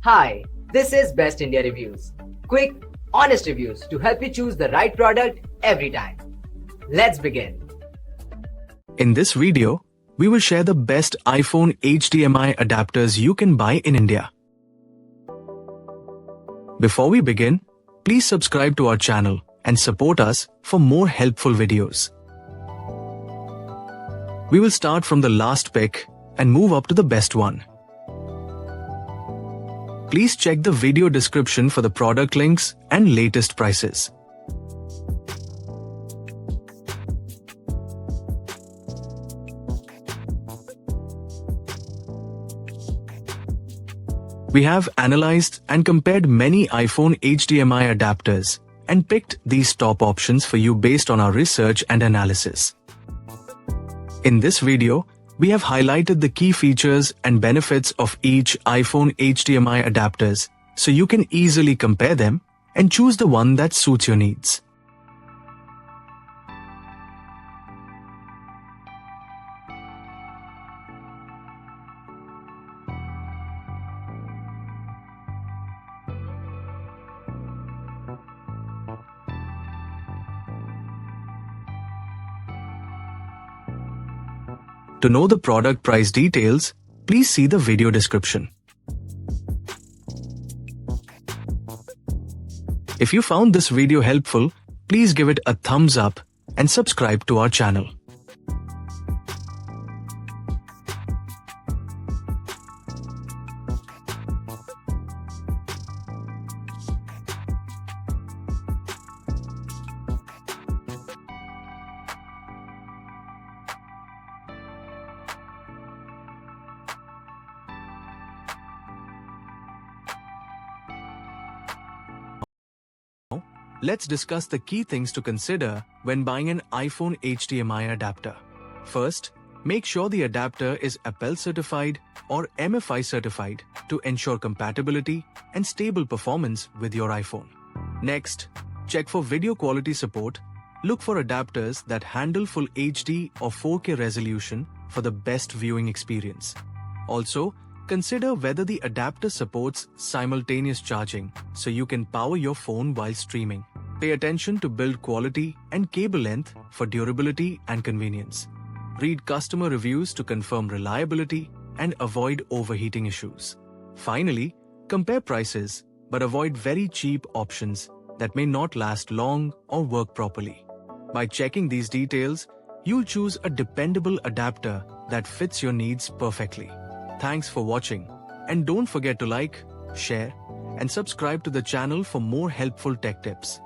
Hi, this is Best India Reviews. Quick, honest reviews to help you choose the right product every time. Let's begin. In this video, we will share the best iPhone HDMI adapters you can buy in India. Before we begin, please subscribe to our channel and support us for more helpful videos. We will start from the last pick and move up to the best one. Please check the video description for the product links and latest prices. We have analyzed and compared many iPhone HDMI adapters and picked these top options for you based on our research and analysis. In this video, we have highlighted the key features and benefits of each iPhone HDMI adapters so you can easily compare them and choose the one that suits your needs. To know the product price details, please see the video description. If you found this video helpful, please give it a thumbs up and subscribe to our channel. Let's discuss the key things to consider when buying an iPhone HDMI adapter. First, make sure the adapter is Apple certified or MFI certified to ensure compatibility and stable performance with your iPhone. Next, check for video quality support. Look for adapters that handle full HD or 4K resolution for the best viewing experience. Also, consider whether the adapter supports simultaneous charging so you can power your phone while streaming. Pay attention to build quality and cable length for durability and convenience. Read customer reviews to confirm reliability and avoid overheating issues. Finally, compare prices but avoid very cheap options that may not last long or work properly. By checking these details, you'll choose a dependable adapter that fits your needs perfectly. Thanks for watching, and don't forget to like, share, and subscribe to the channel for more helpful tech tips.